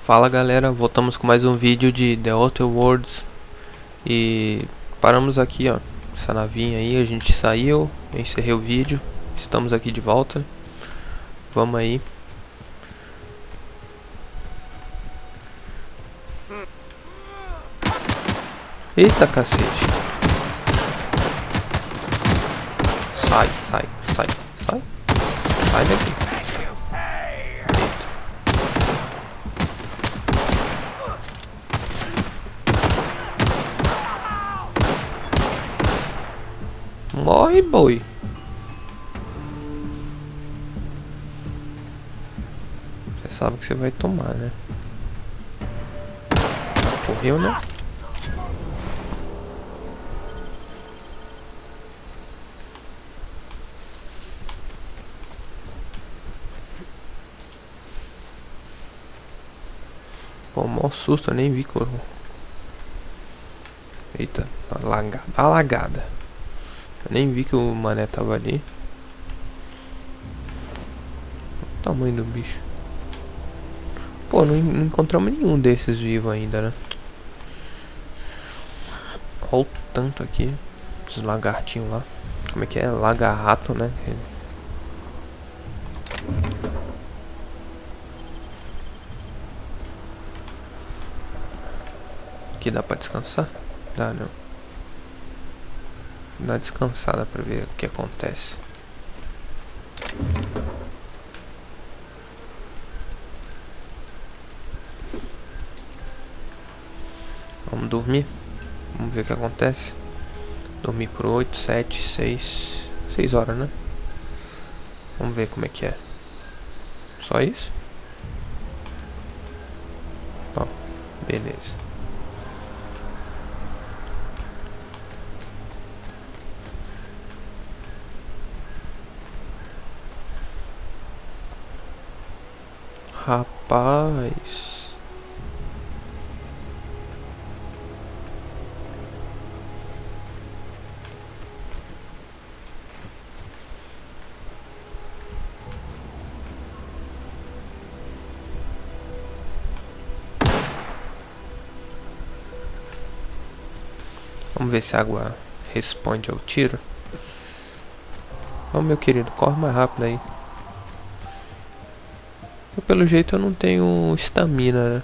Fala galera, voltamos com mais um vídeo de The Outer Worlds. E paramos aqui, ó, essa navinha aí, a gente saiu, eu encerrei o vídeo. Estamos aqui de volta. Vamos aí. Eita cacete. Sai, sai, sai, sai. Sai daqui. Morre, boi. Você sabe que você vai tomar, né? Correu, né? Pô, mó susto, eu nem vi como... Eita, alagada. Eu nem vi que o mané tava ali. O tamanho do bicho. Pô, não encontramos nenhum desses vivos ainda, né? Olha o tanto aqui. Esses lagartinhos lá. Como é que é? Lagarrato, né? Aqui dá pra descansar? Dá não. Dá uma descansada pra ver o que acontece. Vamos dormir. Vamos ver o que acontece. Dormir por 8, 7, 6 horas, né? Vamos ver como é que é. Só isso? Bom, beleza. Rapaz. Vamos ver se a água responde ao tiro. Vamos, meu querido, corre mais rápido aí. Pelo jeito eu não tenho estamina, né?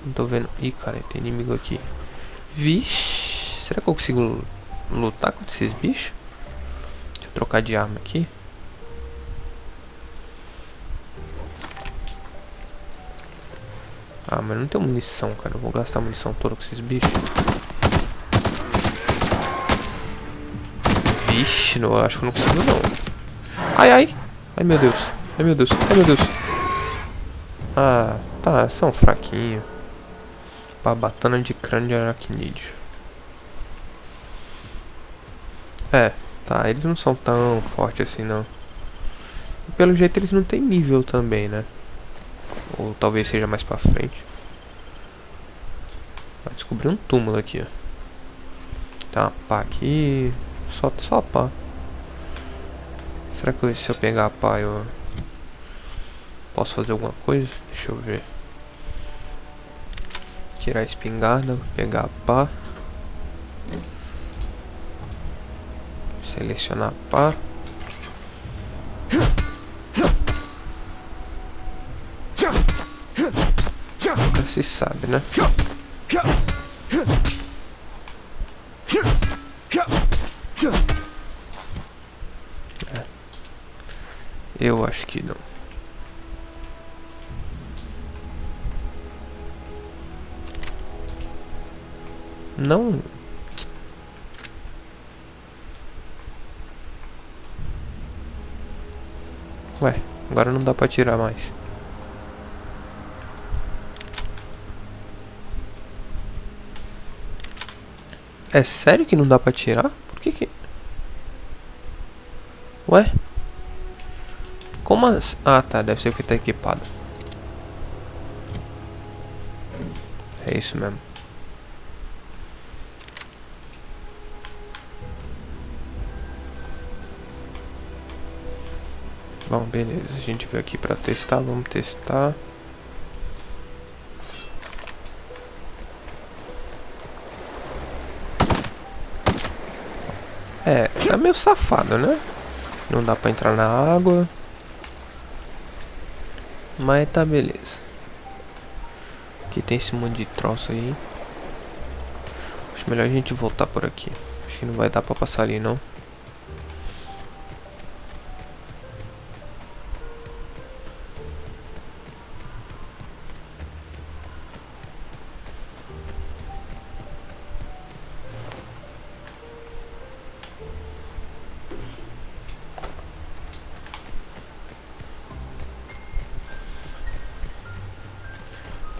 Não tô vendo. Ih, cara, tem inimigo aqui. Vixe, será que eu consigo lutar contra esses bichos? Deixa eu trocar de arma aqui. Ah, mas não tem munição, cara. Eu vou gastar a munição toda com esses bichos. Vixe, não, eu acho que eu não consigo não. Ai, ai. Ai, meu Deus. Ai, meu Deus. Ai, meu Deus. Ah, tá, são fraquinhos. Babatana de crânio de aracnídeo. É, tá, eles não são tão fortes assim não. E pelo jeito eles não têm nível também, né? Ou talvez seja mais pra frente. Vai descobrir um túmulo aqui, ó. Tem uma pá aqui. Só a pá. Será que se eu pegar a pá eu posso fazer alguma coisa? Deixa eu ver. Tirar a espingarda, pegar a pá. Selecionar a pá. Nunca se sabe, né? É. Eu acho que não. Não. Ué, agora não dá pra tirar mais. É sério que não dá pra tirar? Por que? Ué? Como assim? Ah, tá, deve ser porque tá equipado. É isso mesmo. Bom, beleza. A gente veio aqui pra testar. Vamos testar. É, tá meio safado, né? Não dá pra entrar na água. Mas tá beleza. Aqui tem esse monte de troço aí. Acho melhor a gente voltar por aqui. Acho que não vai dar pra passar ali, não.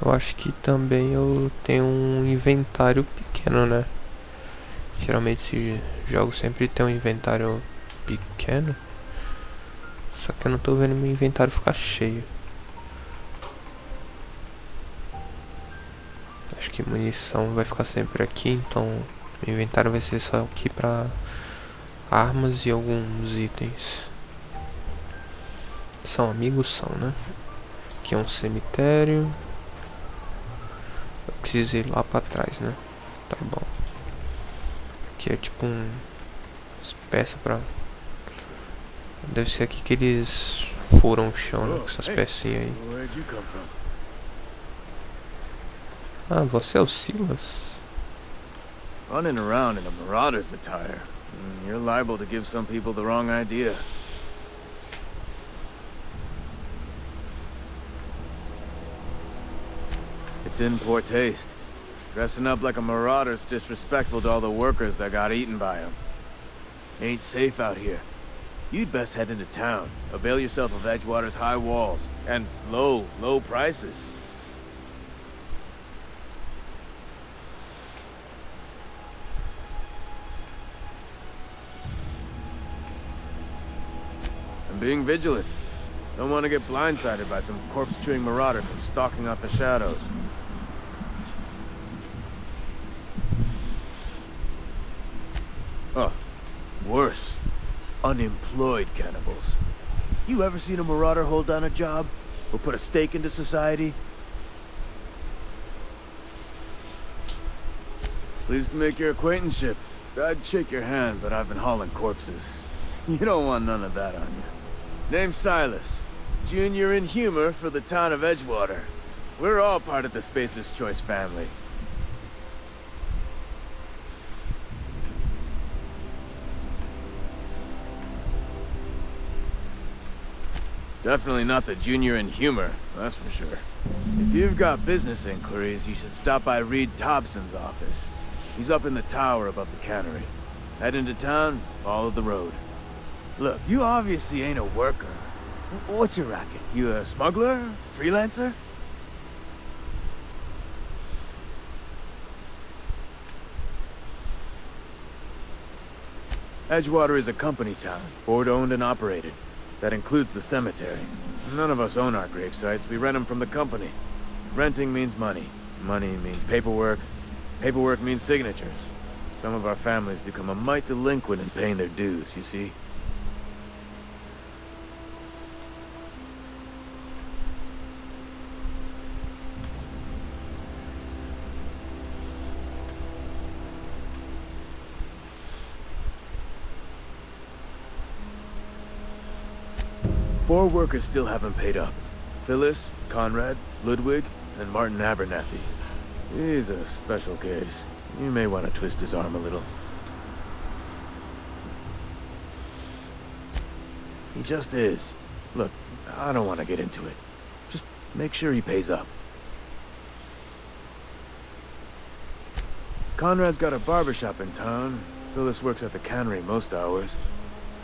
Eu acho que também eu tenho um inventário pequeno, né? Geralmente esse jogo sempre tem um inventário pequeno. Só que eu não tô vendo meu inventário ficar cheio. Acho que munição vai ficar sempre aqui, então meu inventário vai ser só aqui pra armas e alguns itens. São amigos, são, né? Aqui é um cemitério. Eu preciso ir lá pra trás, né? Tá bom. Aqui é tipo peças pra... Deve ser aqui que eles furam o chão, né? Com essas pecinhas aí. Ah, você é o Silas? Running around in a marauder's attire. You're liable to give some people the wrong idea. It's in poor taste. Dressing up like a marauder's disrespectful to all the workers that got eaten by him. Ain't safe out here. You'd best head into town. Avail yourself of Edgewater's high walls. And low prices. And being vigilant. Don't want to get blindsided by some corpse-chewing marauder from stalking out the shadows. Oh, worse. Unemployed cannibals. You ever seen a marauder hold down a job? Or put a stake into society? Pleased to make your acquaintanceship. I'd shake your hand, but I've been hauling corpses. You don't want none of that on you. Name's Silas. Junior in humor for the town of Edgewater. We're all part of the Spacer's Choice family. Definitely not the junior in humor, that's for sure. If you've got business inquiries, you should stop by Reed Thompson's office. He's up in the tower above the cannery. Head into town, follow the road. Look, you obviously ain't a worker. What's your racket? You a smuggler? Freelancer? Edgewater is a company town, board-owned and operated. That includes the cemetery. None of us own our grave sites, we rent them from the company. Renting means money. Money means paperwork. Paperwork means signatures. Some of our families become a mite delinquent in paying their dues, you see? Four workers still haven't paid up. Phyllis, Conrad, Ludwig, and Martin Abernathy. He's a special case. You may want to twist his arm a little. He just is. Look, I don't want to get into it. Just make sure he pays up. Conrad's got a barbershop in town. Phyllis works at the cannery most hours.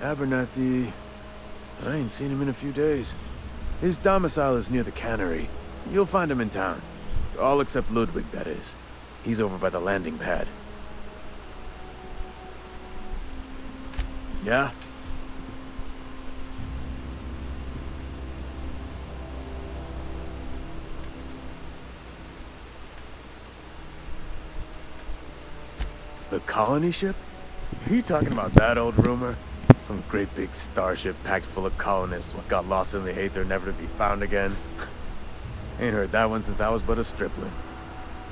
Abernathy... I ain't seen him in a few days. His domicile is near the cannery. You'll find him in town. All except Ludwig, that is. He's over by the landing pad. Yeah? The colony ship? Are you talking about that old rumor? Some great big starship packed full of colonists what got lost in the aether never to be found again. Ain't heard that one since I was but a stripling.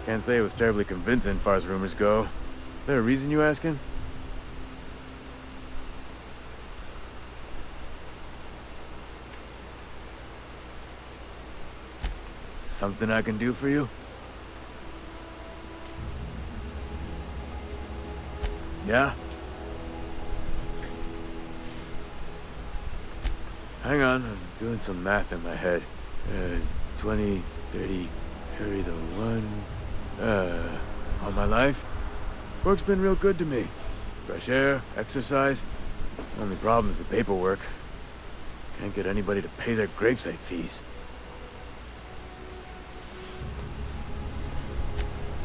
Can't say it was terribly convincing as far as rumors go. There a reason you asking? Something I can do for you? Yeah? Hang on, I'm doing some math in my head. 20, 30, carry the one. All my life? Work's been real good to me. Fresh air, exercise. Only problem's the paperwork. Can't get anybody to pay their gravesite fees.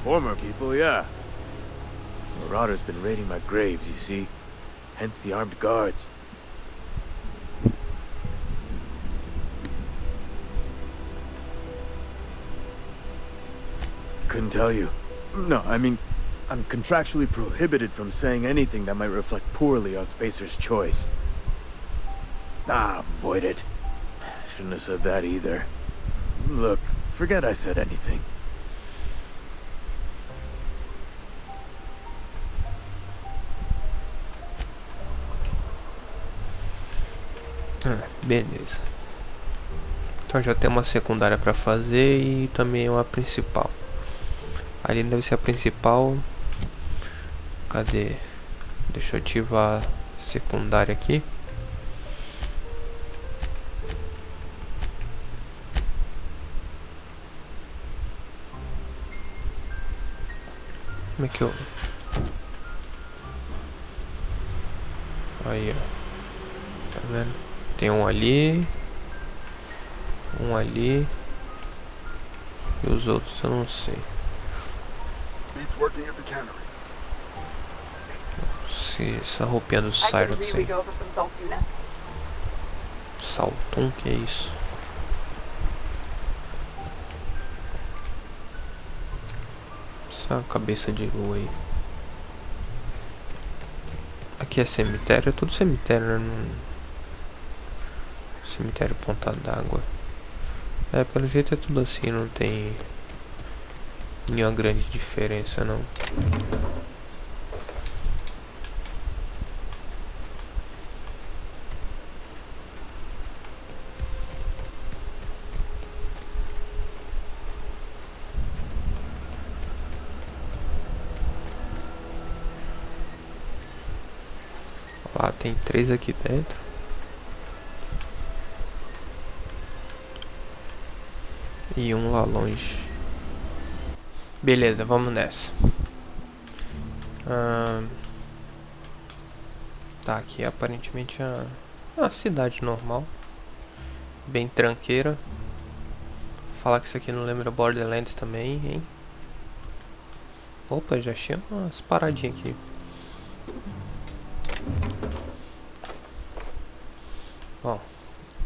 Former people, yeah. Marauders been raiding my graves, you see. Hence the armed guards. Couldn't tell you. No, I mean, I'm contractually prohibited from saying anything that might reflect poorly on Spacer's choice. Ah, avoid it. Shouldn't have said that either. Look, forget I said anything. Beleza. Então já tem uma secundária para fazer e também uma principal. Ali deve ser a principal. Cadê? Deixa eu ativar a secundária aqui. Como é que eu... Aí, ó. Tá vendo? Tem um ali. Um ali. E os outros eu não sei. Se essa roupinha do Cyrox aí. Saltum, que é isso? Essa cabeça de lua aí. Aqui é cemitério, é tudo cemitério, né? Cemitério Ponta d'Água. É, pelo jeito é tudo assim, não tem nenhuma grande diferença não. Lá tem 3 aqui dentro. E um lá longe. Beleza, vamos nessa. Tá, aqui aparentemente é uma cidade normal. Bem tranqueira. Falar que isso aqui não lembra Borderlands também, hein? Opa, já tinha umas paradinhas aqui. Bom,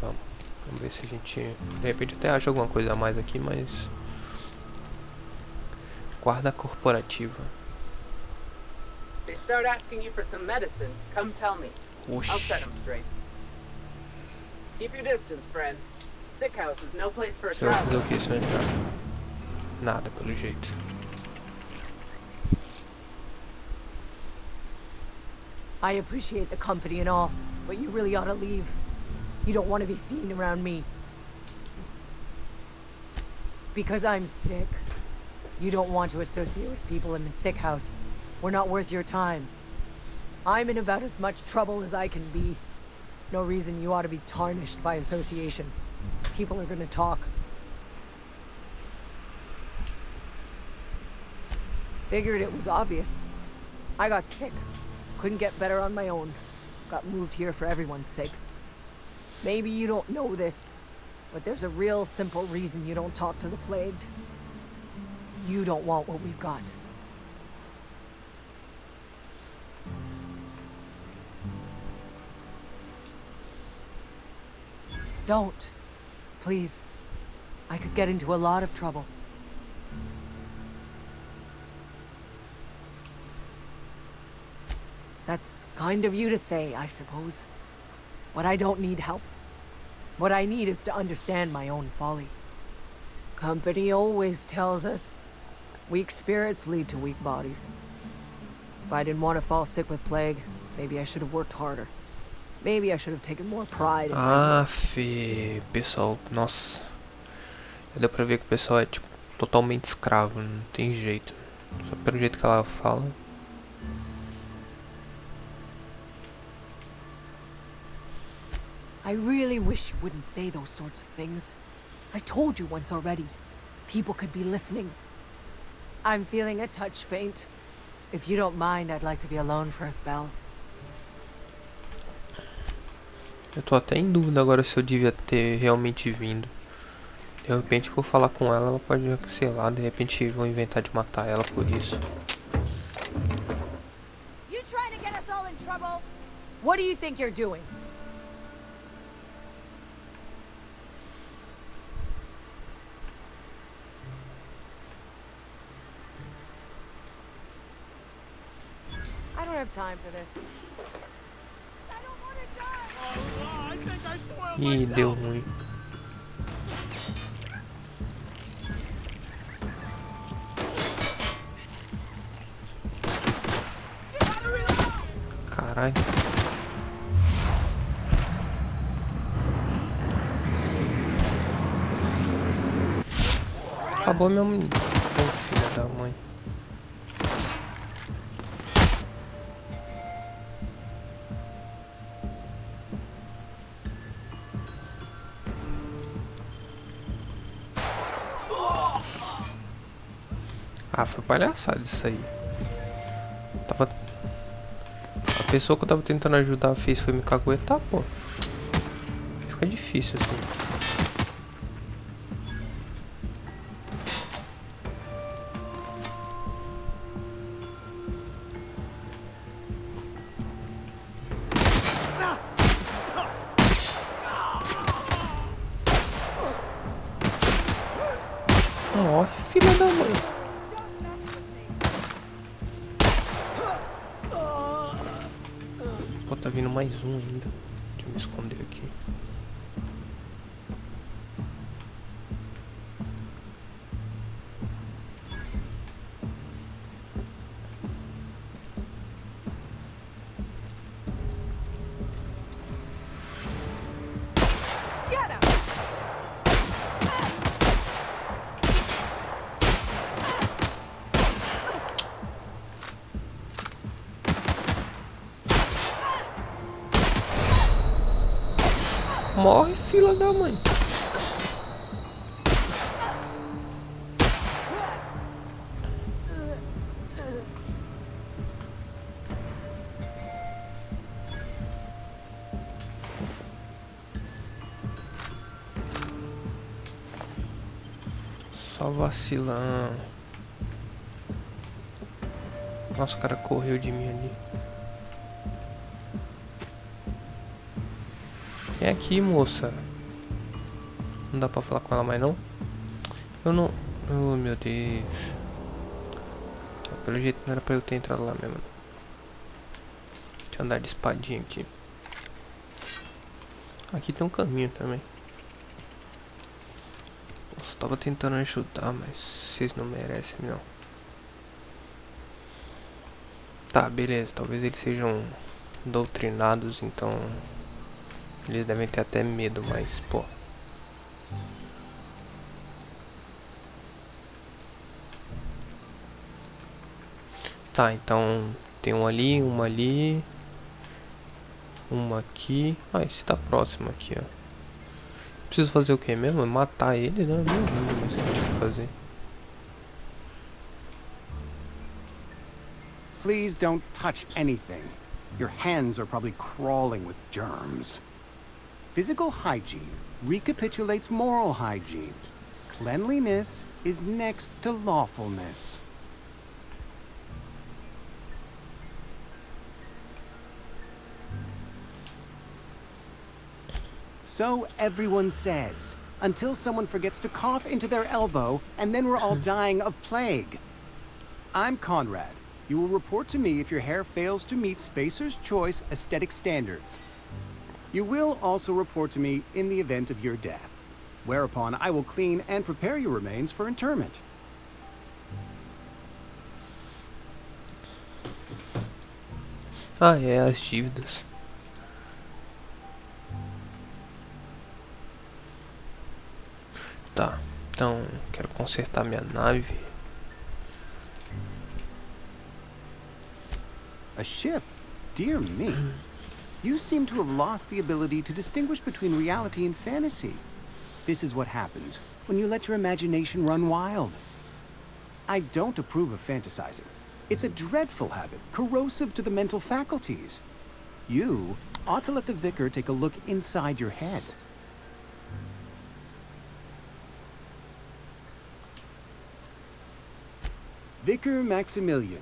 vamos ver se a gente... De repente até acha alguma coisa a mais aqui, mas... Guarda corporativa. They start asking you for some medicine, come tell me. Oxi. I'll set them straight. Keep your distance, friend. Sick house is no place for a Você vai fazer traveler. o que se eu entrar? Nada, pelo jeito. I appreciate the company and all, but you really ought to leave. You don't want to be seen around me. Because I'm sick. You don't want to associate with people in the sick house. We're not worth your time. I'm in about as much trouble as I can be. No reason you ought to be tarnished by association. People are gonna talk. Figured it was obvious. I got sick. Couldn't get better on my own. Got moved here for everyone's sake. Maybe you don't know this, but there's a real simple reason you don't talk to the plagued. You don't want what we've got. Don't. Please. I could get into a lot of trouble. That's kind of you to say, I suppose. But I don't need help. What I need is to understand my own folly. Company always tells us weak spirits lead to weak bodies. If I didn't want to fall sick with plague, maybe I should have worked harder. Maybe I should have taken more pride in my work. Pessoal, nossa. Deu pra ver que o pessoal é tipo totalmente escravo, não tem jeito. Só pelo jeito que ela fala. I really wish you wouldn't say those sorts of things. I told you once already. People could be listening. I'm feeling a touch faint. If you don't mind, I'd like to be alone for a spell. Eu tô até em dúvida agora se eu devia ter realmente vindo. De repente vou falar com ela, ela pode, sei lá, de repente vão inventar de matar ela por isso. You trying to get us all in trouble? What do you think you're doing? I don't have time for this. I don't want to die. I think I spoiled Ih, deu ruim. Caralho. Acabou meu menino. Filha da mãe. Ah, foi palhaçada isso aí. Tava... A pessoa que eu tava tentando ajudar fez foi me caguetar, pô. Fica difícil assim. Morre, filha da mãe. Pô, tá vindo mais um ainda. Deixa eu me esconder aqui. Get him! Morre, filha da mãe. Só vacilão. Nossa, o cara correu de mim ali. Vem aqui, moça. Não dá pra falar com ela mais não? Eu não... Oh, meu Deus. Pelo jeito não era pra eu ter entrado lá mesmo. Deixa eu andar de espadinha aqui. Aqui tem um caminho também. Nossa, eu tava tentando ajudar, mas vocês não merecem não. Tá, beleza. Talvez eles sejam doutrinados, então... Eles devem ter até medo, mas, pô... Tá, então... Tem um ali, uma ali... Uma aqui... Ah, esse tá próximo aqui, ó. Preciso fazer o que mesmo? Matar ele, né? Não lembro mais o que eu tenho que fazer. Please don't touch anything. Your hands are probably crawling with germs. Physical hygiene recapitulates moral hygiene. Cleanliness is next to lawfulness. So everyone says, until someone forgets to cough into their elbow, and then we're all dying of plague. I'm Conrad. You will report to me if your hair fails to meet Spacer's Choice aesthetic standards. You will also report to me in the event of your death, whereupon I will clean and prepare your remains for interment. Ah, é, as dívidas. Tá. Então, quero consertar minha nave. A ship? Dear me. You seem to have lost the ability to distinguish between reality and fantasy. This is what happens when you let your imagination run wild. I don't approve of fantasizing. It's a dreadful habit, corrosive to the mental faculties. You ought to let the vicar take a look inside your head. Vicar Maximilian,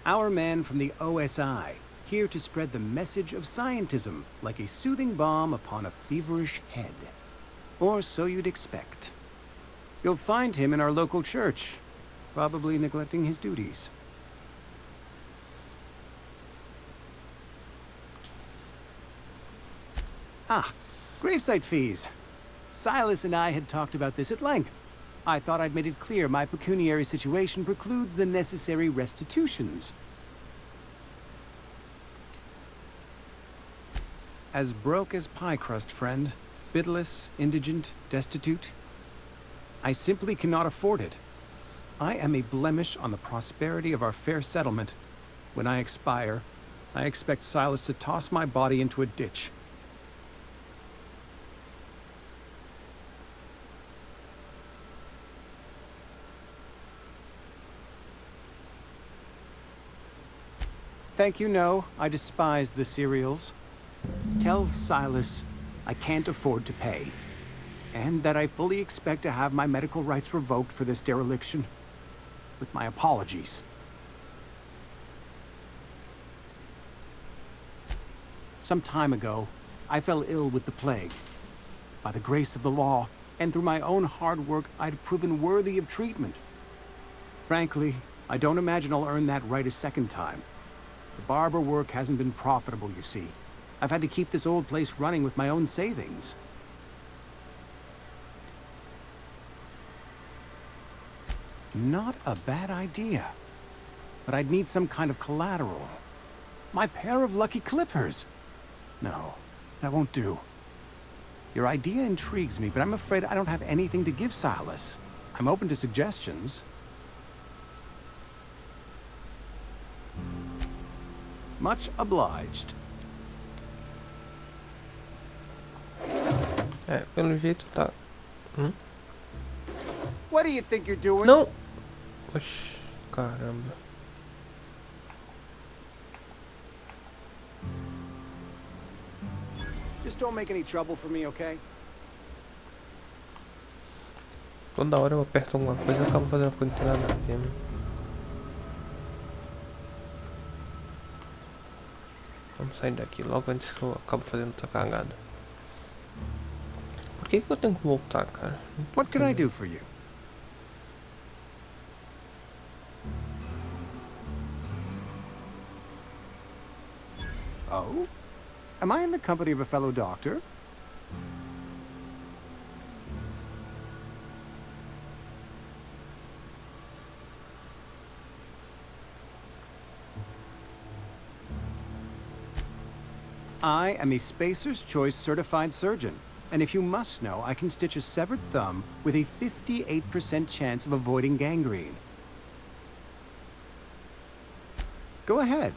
our man from the OSI, here to spread the message of scientism like a soothing balm upon a feverish head. Or so you'd expect. You'll find him in our local church, probably neglecting his duties. Ah, gravesite fees. Silas and I had talked about this at length. I thought I'd made it clear my pecuniary situation precludes the necessary restitutions. As broke as pie crust, friend. Bitless, indigent, destitute. I simply cannot afford it. I am a blemish on the prosperity of our fair settlement. When I expire, I expect Silas to toss my body into a ditch. Thank you, no. I despise the cereals. Tell Silas I can't afford to pay, and that I fully expect to have my medical rights revoked for this dereliction. With my apologies. Some time ago, I fell ill with the plague. By the grace of the law, and through my own hard work, I'd proven worthy of treatment. Frankly, I don't imagine I'll earn that right a second time. The barber work hasn't been profitable, you see. I've had to keep this old place running with my own savings. Not a bad idea. But I'd need some kind of collateral. My pair of lucky clippers! No, that won't do. Your idea intrigues me, but I'm afraid I don't have anything to give Silas. I'm open to suggestions. Much obliged. Pelo jeito tá... What do you think you're doing? Não! Oxi, caramba. Just don't make any trouble for me, okay? Toda hora eu aperto alguma coisa e acabo fazendo uma coisa que não tem nada a ver, mano. Vamos sair daqui logo antes que eu acabo fazendo outra cagada. Por que eu tenho que voltar, cara? What can I do for you? Oh? Am I in the company of a fellow doctor? I am a Spacer's Choice certified surgeon, and if you must know, I can stitch a severed thumb with a 58% chance of avoiding gangrene. Go ahead.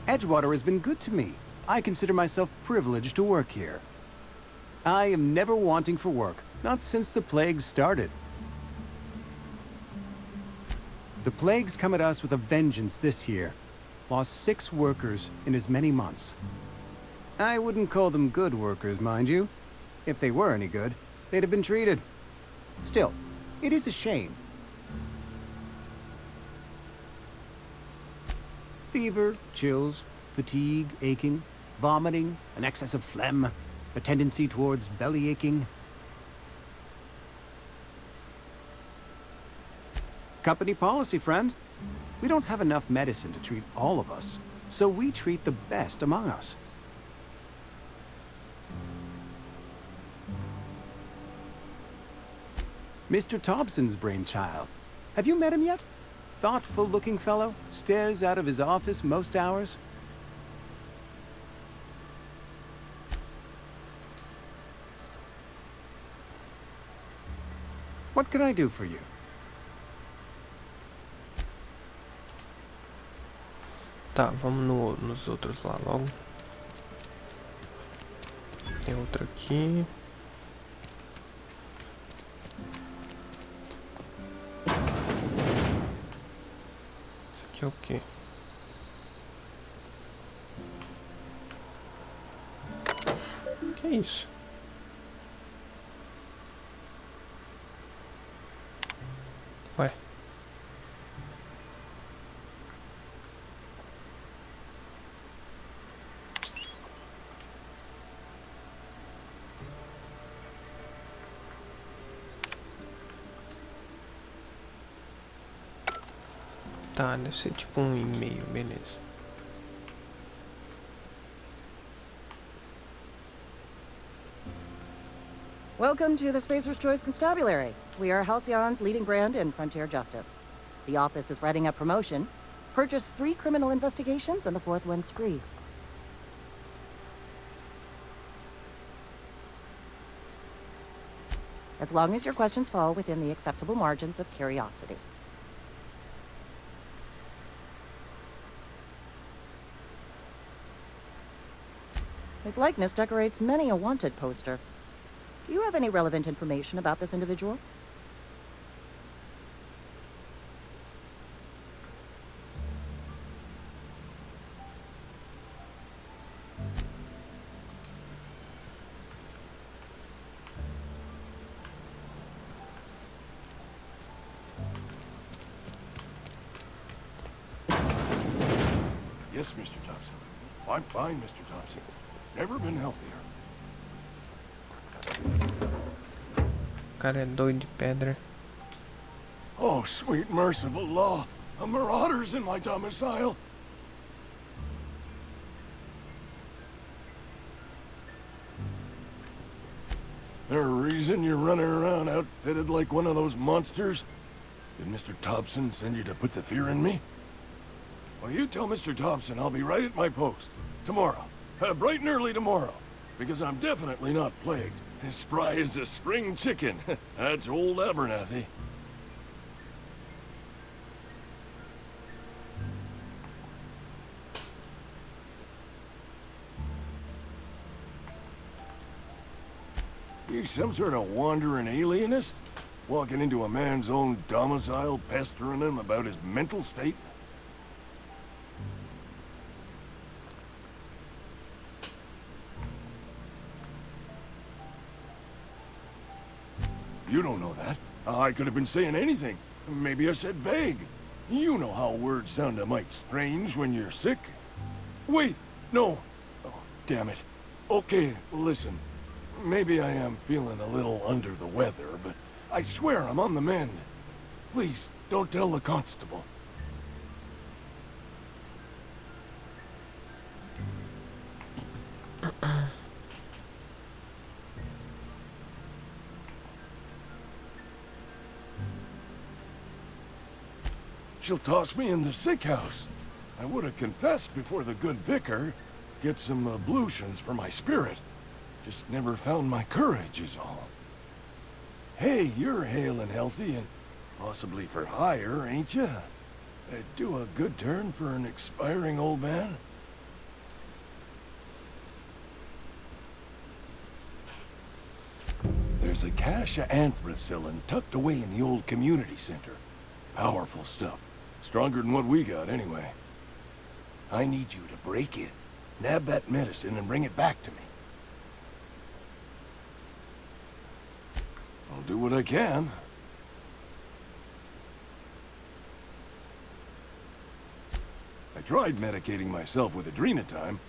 Edgewater has been good to me. I consider myself privileged to work here. I am never wanting for work, not since the plague started. The plague's come at us with a vengeance this year. Lost 6 workers in as many months. I wouldn't call them good workers, mind you. If they were any good, they'd have been treated. Still, it is a shame. Fever, chills, fatigue, aching, vomiting, an excess of phlegm, a tendency towards belly aching. Company policy, friend. We don't have enough medicine to treat all of us, so we treat the best among us. Mr. Thompson's brainchild. Have you met him yet? Thoughtful-looking fellow, stares out of his office most hours. What can I do for you? Tá, vamos nos outros lá logo. Tem outro aqui. Isso aqui é o quê? Que é isso? Ué. Tá, deve ser tipo um e-mail, beleza. Welcome to the Spacer's Choice Constabulary. We are Halcyon's leading brand in frontier justice. The office is writing a promotion. Purchase 3 criminal investigations and the 4th one's free. As long as your questions fall within the acceptable margins of curiosity. His likeness decorates many a wanted poster. Do you have any relevant information about this individual? Yes, Mr. Thompson. I'm fine, Mr. Thompson. Never been healthier. O cara é doido de pedra. Oh, sweet merciful law. A marauder's in my domicile. There a reason you're running around outfitted like one of those monsters? Did Mr. Thompson send you to put the fear in me? Well, you tell Mr. Thompson I'll be right at my post. Tomorrow. Bright and early tomorrow. Because I'm definitely not plagued. As spry as a spring chicken. That's old Abernathy. You some sort of wandering alienist? Walking into a man's own domicile, pestering him about his mental state? You don't know that. I could have been saying anything. Maybe I said vague. You know how words sound a mite strange when you're sick. Wait, no. Oh, damn it. Okay, listen. Maybe I am feeling a little under the weather, but I swear I'm on the mend. Please, don't tell the constable. She'll toss me in the sick house. I would have confessed before the good vicar. Get some ablutions for my spirit. Just never found my courage is all. Hey, you're hale and healthy and possibly for hire, ain't you? Do a good turn for an expiring old man? There's a cache of anthracillin tucked away in the old community center. Powerful stuff. Stronger than what we got, anyway. I need you to break in, nab that medicine, and bring it back to me. I'll do what I can. I tried medicating myself with adrenatime.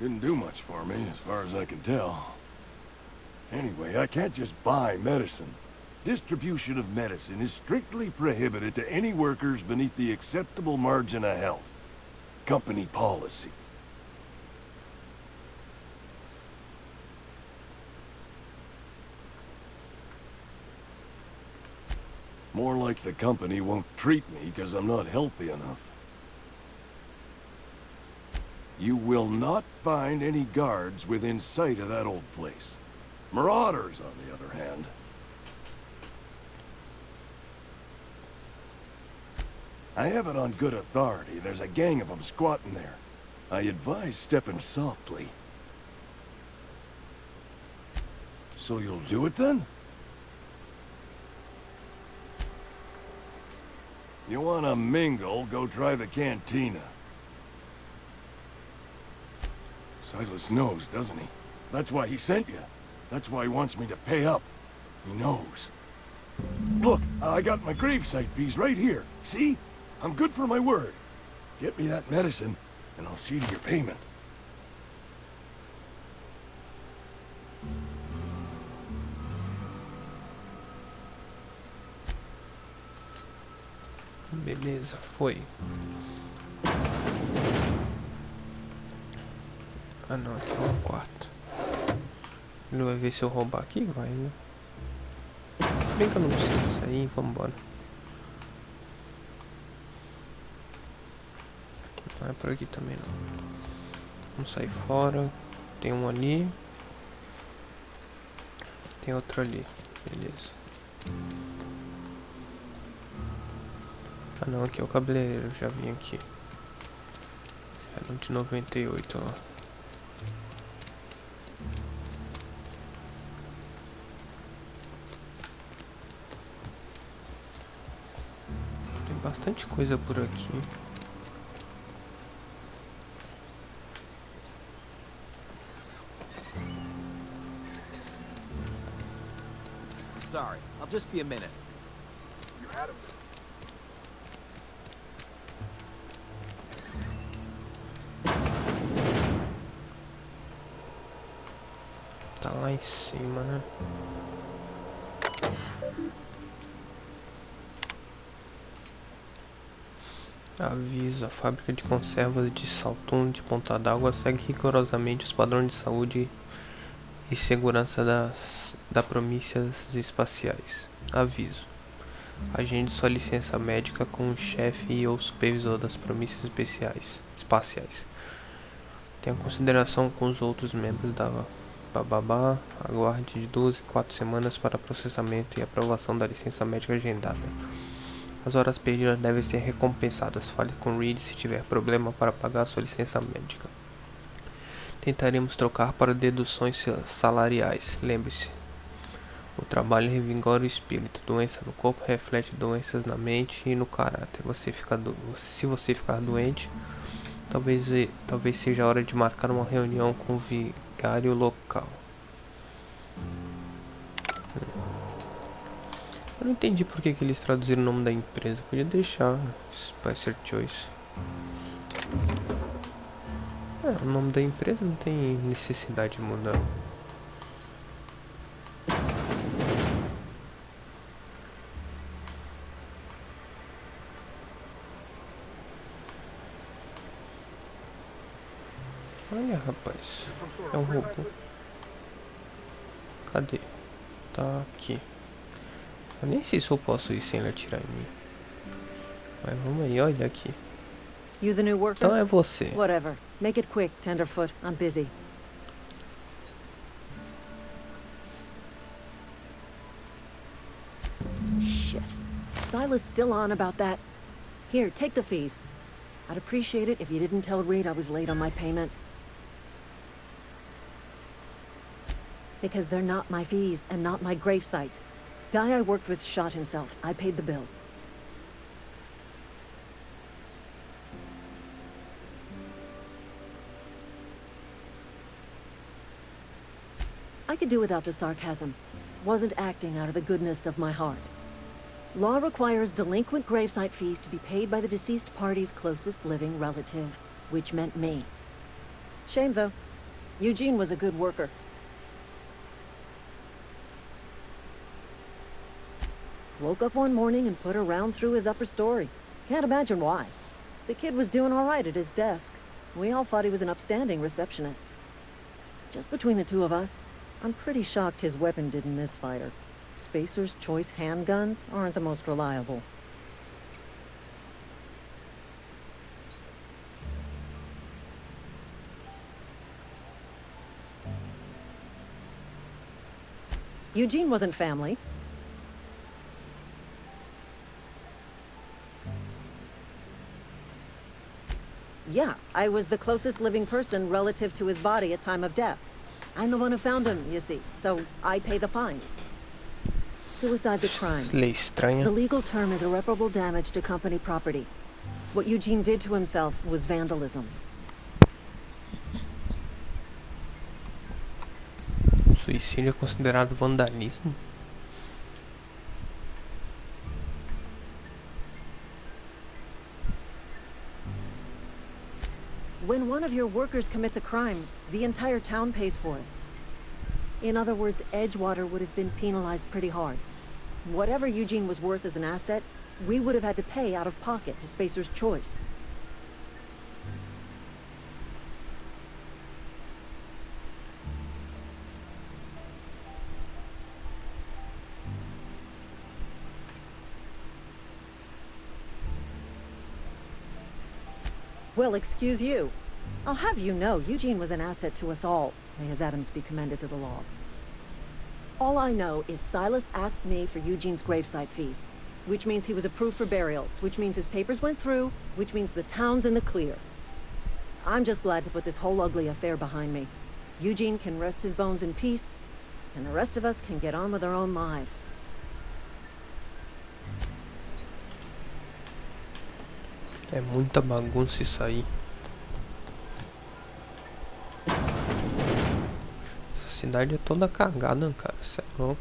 Didn't do much for me, as far as I can tell. Anyway, I can't just buy medicine. Distribution of medicine is strictly prohibited to any workers beneath the acceptable margin of health. Company policy. More like the company won't treat me because I'm not healthy enough. You will not find any guards within sight of that old place. Marauders, on the other hand. I have it on good authority. There's a gang of them squatting there. I advise stepping softly. So you'll do it then? You wanna mingle, go try the cantina. Silas knows, doesn't he? That's why he sent you. That's why he wants me to pay up. He knows. Look, I got my gravesite fees right here. See? I'm good for my word. Get me that medicine, and I'll see to your payment. Beleza, foi. Ah não, aqui é o quarto. Ele vai ver se eu roubar aqui? Vai, né? Se bem que eu não preciso sair, vambora. Não é por aqui também não. Vamos sair fora. Tem um ali. Tem outro ali. Beleza. Ah não, aqui é o cabeleireiro, eu já vim aqui. Era um de 98 lá. Tem bastante coisa por aqui. Sorry, I'll just be a minute. Tá lá em cima, né? Aviso: a fábrica de conservas de Saltum de Ponta d'Água segue rigorosamente os padrões de saúde e segurança da promícias espaciais. Aviso: agende sua licença médica com o chefe e ou supervisor das promícias espaciais. Tenha consideração com os outros membros da bababá. Aguarde de 12 a 4 semanas para processamento e aprovação da licença médica agendada. As horas perdidas devem ser recompensadas. Fale com Reed se tiver problema para pagar sua licença médica. Tentaremos trocar para deduções salariais. Lembre-se: o trabalho revigora o espírito. Doença no corpo reflete doenças na mente e no caráter. Se você ficar doente, talvez seja a hora de marcar uma reunião com o vigário local. Eu não entendi por que eles traduziram o nome da empresa. Podia deixar Spicer Choice. O nome da empresa não tem necessidade de mudar. Olha, rapaz, é um robô. Cadê? Tá aqui. Eu nem sei se eu posso ir sem ele atirar em mim. Mas vamos aí, olha aqui. You the new worker? Então é você. Whatever. Make it quick, Tenderfoot. I'm busy. Shit. Silas still on about that. Here, take the fees. I'd appreciate it if you didn't tell Reed I was late on my payment. Because they're not my fees and not my gravesite. Guy I worked with shot himself. I paid the bill. I could do without the sarcasm. Wasn't acting out of the goodness of my heart. Law requires delinquent gravesite fees to be paid by the deceased party's closest living relative, which meant me. Shame, though. Eugene was a good worker. Woke up one morning and put a round through his upper story. Can't imagine why. The kid was doing all right at his desk. We all thought he was an upstanding receptionist. Just between the two of us, I'm pretty shocked his weapon didn't misfire. Spacer's Choice handguns aren't the most reliable. Eugene wasn't family. Yeah, I was the closest living person relative to his body at time of death. I'm the one who found him, you see, so I pay the fines. Suicide's a crime. Lei estranha. The legal term is irreparable damage to company property. What Eugene did to himself was vandalism. Suicídio é considerado vandalismo? When one of your workers commits a crime, the entire town pays for it. In other words, Edgewater would have been penalized pretty hard. Whatever Eugene was worth as an asset, we would have had to pay out of pocket to Spacer's Choice. Well, excuse you. I'll have you know, Eugene was an asset to us all. May his atoms be commended to the law. All I know is Silas asked me for Eugene's gravesite fees, which means he was approved for burial, which means his papers went through, which means the town's in the clear. I'm just glad to put this whole ugly affair behind me. Eugene can rest his bones in peace, and the rest of us can get on with our own lives. É muita bagunça isso aí. Essa cidade é toda cagada, cara. Isso é louco.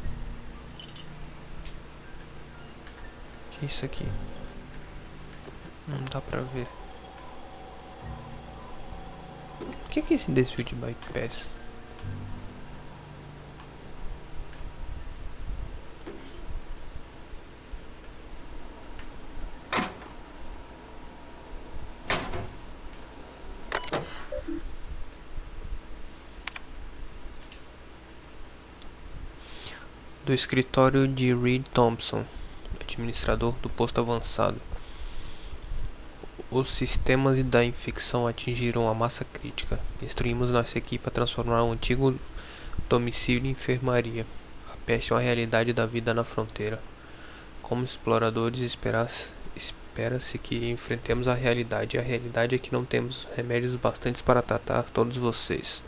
O que é isso aqui? Não dá pra ver. O que é esse desvio de bypass? Do escritório de Reed Thompson, administrador do posto avançado. Os sistemas da infecção atingiram a massa crítica. Instruímos nossa equipe a transformar um antigo domicílio em enfermaria. A peste é uma realidade da vida na fronteira. Como exploradores, espera-se que enfrentemos a realidade. A realidade é que não temos remédios bastantes para tratar todos vocês.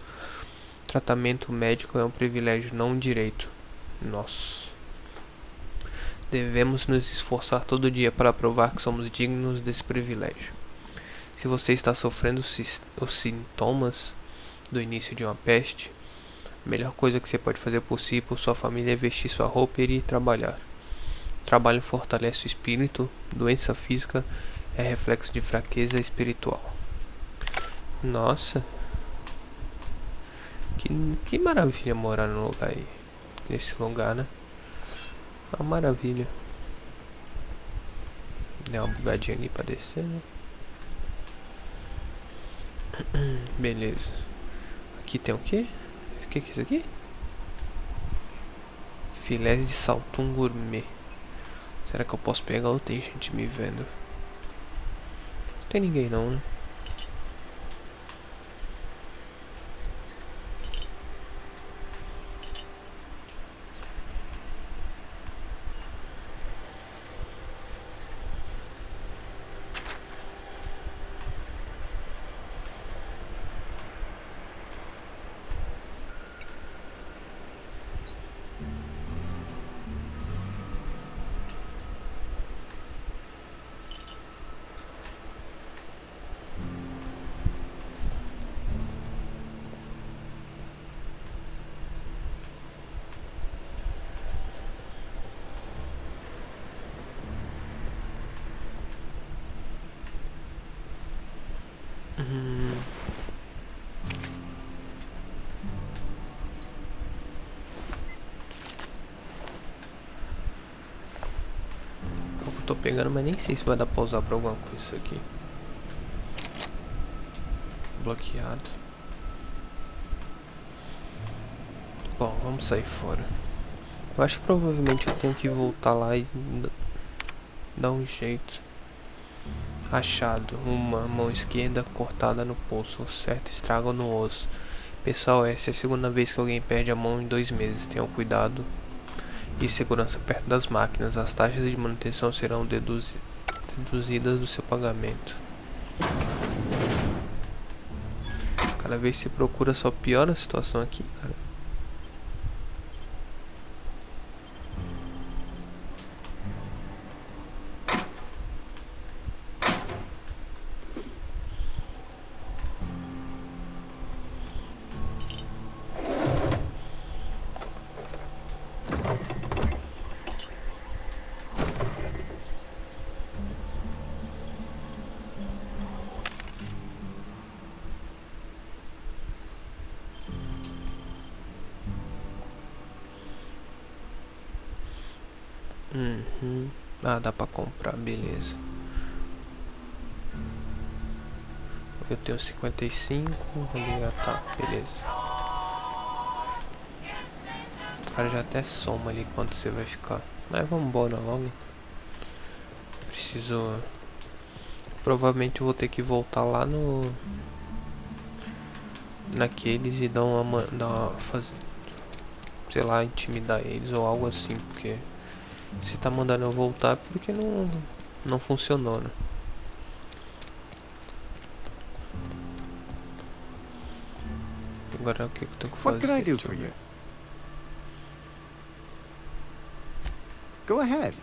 Tratamento médico é um privilégio, não um direito. Nós devemos nos esforçar todo dia para provar que somos dignos desse privilégio. Se você está sofrendo os sintomas do início de uma peste, a melhor coisa que você pode fazer por si e por sua família é vestir sua roupa e ir trabalhar. O trabalho fortalece o espírito, doença física é reflexo de fraqueza espiritual. Nossa, que maravilha morar num lugar aí. Nesse lugar, né? Uma maravilha. Dá uma bugadinha ali pra descer, né? Beleza. Aqui tem o quê? O que é isso aqui? Filés de saltum gourmet. Será que eu posso pegar ou tem gente me vendo? Não tem ninguém não, né? Eu tô pegando, mas nem sei se vai dar pra usar pra alguma coisa isso aqui. Bloqueado. Bom, vamos sair fora. Eu acho que provavelmente eu tenho que voltar lá e dar um jeito. Achado, uma mão esquerda cortada no pulso, certo estrago no osso. Pessoal, essa é a segunda vez que alguém perde a mão em 2 meses. Tenham cuidado e segurança perto das máquinas. As taxas de manutenção serão deduzidas do seu pagamento. Cada vez que se procura só piora a situação aqui, cara. Ah, dá pra comprar, beleza. Eu tenho 55, tá, beleza. O cara já até soma ali quanto você vai ficar. Mas vamos embora logo. Preciso... Provavelmente eu vou ter que voltar lá no... Naqueles e dar uma... sei lá, intimidar eles ou algo assim, porque... Se tá mandando eu voltar, porque não funcionou, né? Agora o que eu tenho que fazer? What can I do for you? Go ahead.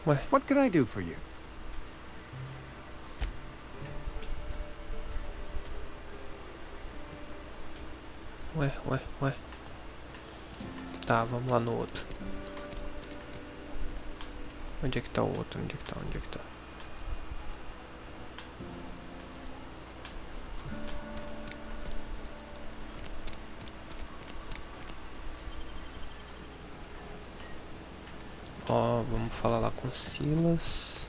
Ué, What can I do for you? ué. Tá, vamos lá no outro. Onde é que tá o outro? Onde é que tá? Ó, vamos falar lá com Silas.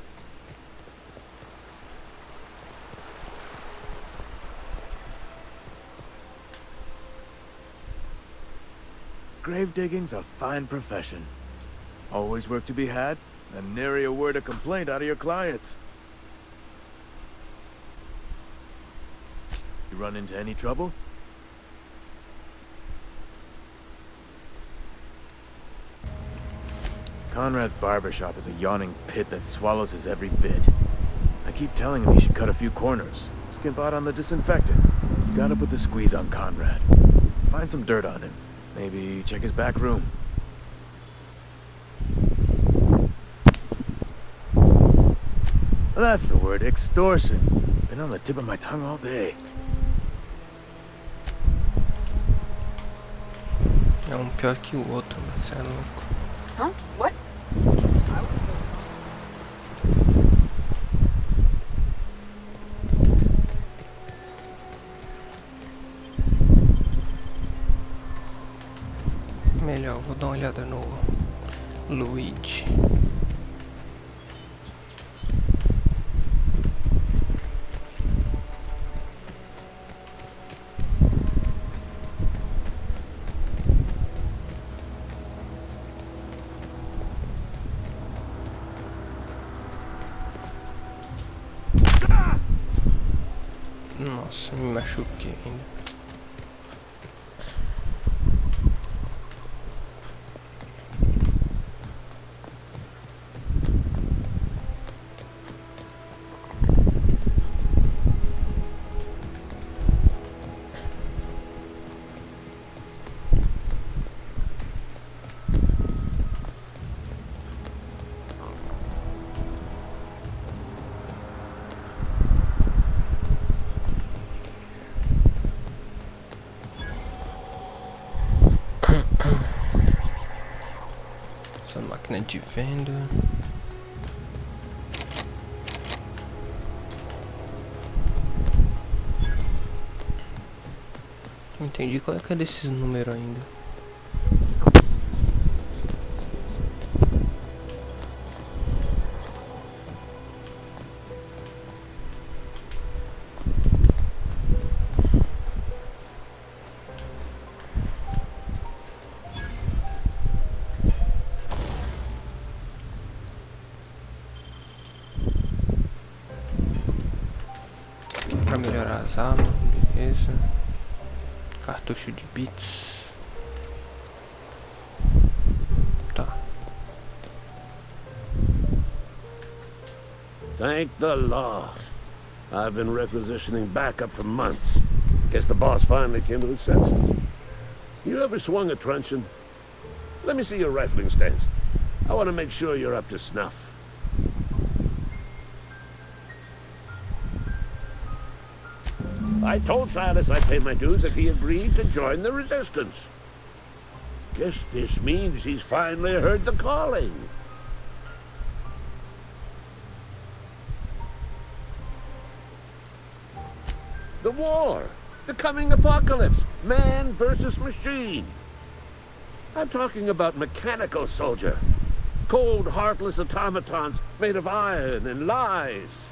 Grave digging's a fine profession. Always work to be had, and nary a word of complaint out of your clients. You run into any trouble? Conrad's barbershop is a yawning pit that swallows his every bit. I keep telling him he should cut a few corners. Skimp out on the disinfectant. You gotta put the squeeze on Conrad. Find some dirt on him. Maybe check his back room. That's the word, extortion. Been on the tip of my tongue all day. É um pior que o outro, mas você é louco. Huh? What? Melhor, vou dar uma olhada no Luigi. Nossa, me machuquei ainda. Essa máquina de venda. Não entendi qual é que é desses números ainda. Pra melhorar as armas, beleza. Cartucho de bits. Tá. Thank the law. I've been requisitioning backup for months. Guess the boss finally came to his senses. You ever swung a truncheon? Let me see your rifling stance. I want to make sure you're up to snuff. I told Silas I'd pay my dues if he agreed to join the resistance. Guess this means he's finally heard the calling. The war, the coming apocalypse, man versus machine. I'm talking about mechanical soldier. Cold, heartless automatons made of iron and lies.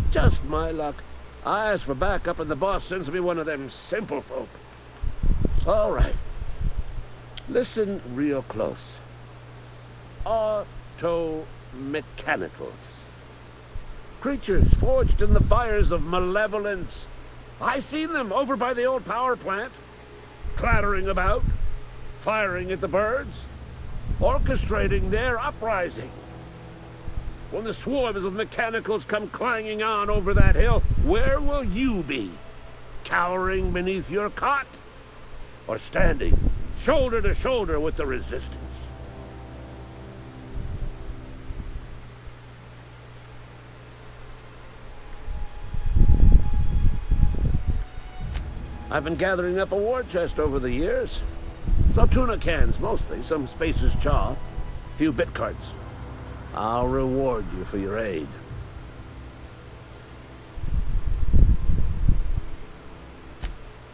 Just my luck. I ask for backup and the boss sends me one of them simple folk. All right. Listen real close. Automechanicals. Creatures forged in the fires of malevolence. I seen them over by the old power plant. Clattering about. Firing at the birds. Orchestrating their uprising. When the swarms of mechanicals come clanging on over that hill, where will you be? Cowering beneath your cot? Or standing shoulder to shoulder with the resistance? I've been gathering up a war chest over the years. Some tuna cans, mostly. Some Spacer's chaw. A few bit cards. I'll reward you for your aid.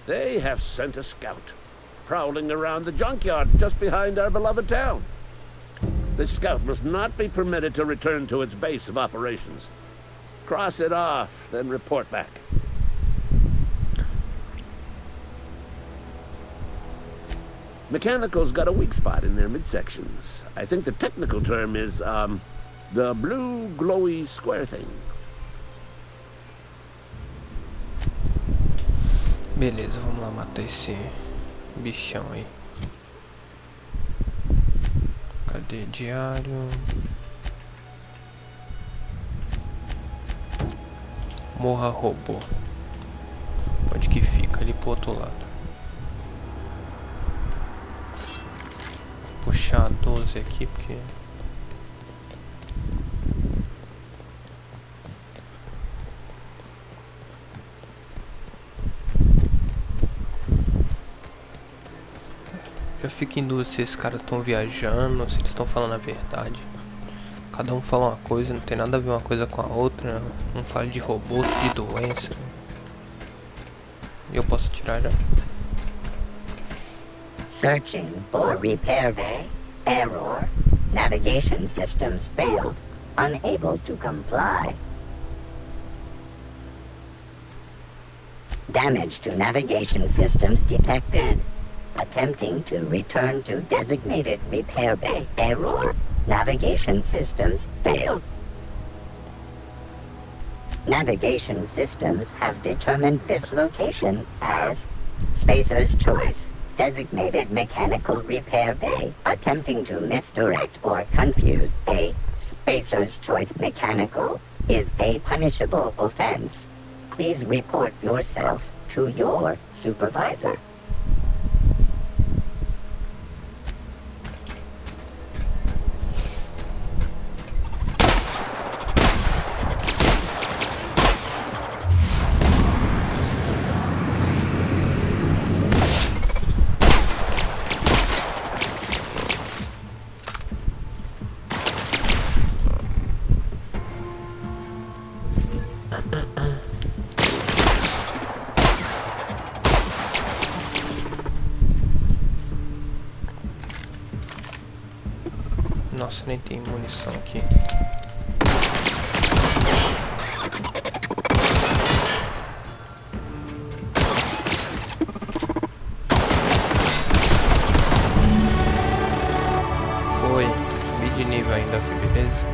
They have sent a scout, prowling around the junkyard just behind our beloved town. This scout must not be permitted to return to its base of operations. Cross it off, then report back. Mechanicals got a weak spot in their midsections. I think the technical term is, the blue glowy square thing. Beleza, vamos lá matar esse bichão aí. Cadê diário? Morra robô. Onde que fica? Ali pro outro lado. Puxar 12 aqui porque já fico em dúvida se esses caras estão viajando, se eles estão falando a verdade. Cada um fala uma coisa, não tem nada a ver uma coisa com a outra. Um fala de robô, outro de doença. E eu posso tirar já. Searching for repair bay. Error. Navigation systems failed. Unable to comply. Damage to navigation systems detected. Attempting to return to designated repair bay. Error. Navigation systems failed. Navigation systems have determined this location as Spacer's Choice. Designated mechanical repair bay. Attempting to misdirect or confuse a Spacer's Choice mechanical is a punishable offense. Please report yourself to your supervisor. Nossa, nem tem munição aqui. Foi. Subi de nível ainda aqui, beleza?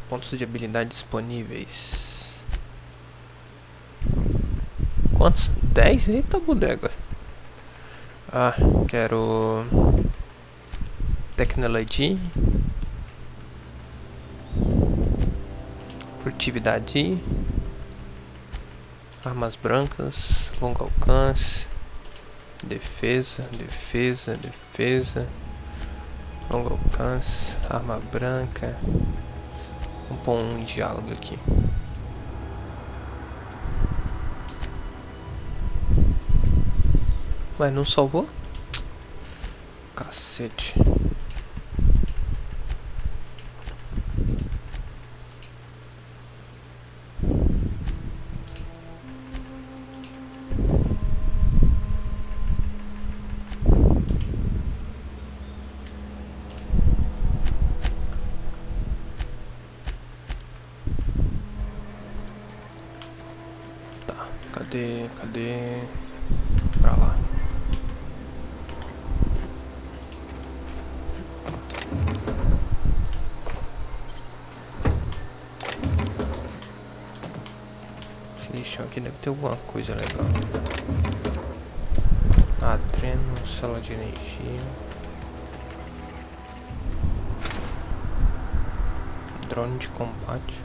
Pontos de habilidade disponíveis. Quantos? 10? Eita bodega. Ah, quero tecnologia, furtividade, armas brancas, longo alcance, defesa, defesa, defesa, longo alcance, arma branca. Vamos pôr um diálogo aqui. Ué, não salvou? Cacete. Tá, cadê? Pra lá. Esse lixão aqui deve ter alguma coisa legal. Adreno, célula de energia. Drone de combate.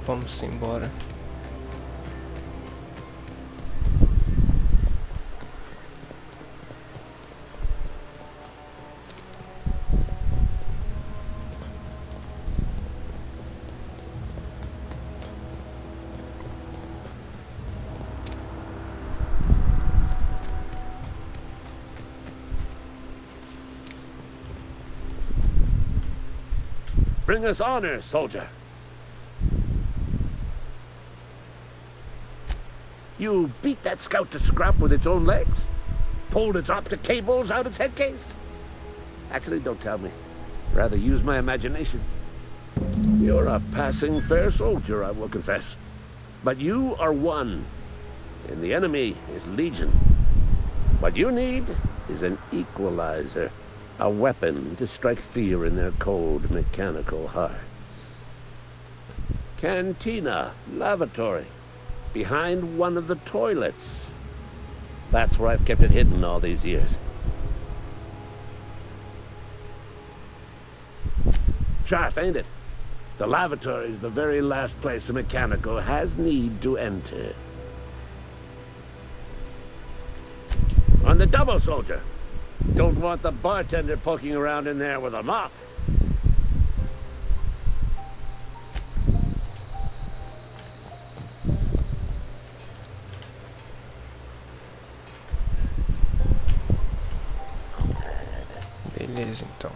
Vamos embora. Bring us honor, soldier. You beat that scout to scrap with its own legs? Pulled its optic cables out its head case? Actually, don't tell me. Rather use my imagination. You're a passing fair soldier, I will confess. But you are one, and the enemy is legion. What you need is an equalizer, a weapon to strike fear in their cold, mechanical hearts. Cantina, lavatory, behind one of the toilets. That's where I've kept it hidden all these years. Sharp, ain't it? The lavatory is the very last place a mechanical has need to enter. On the double, soldier. Don't want the bartender poking around in there with a mop. Beleza, então.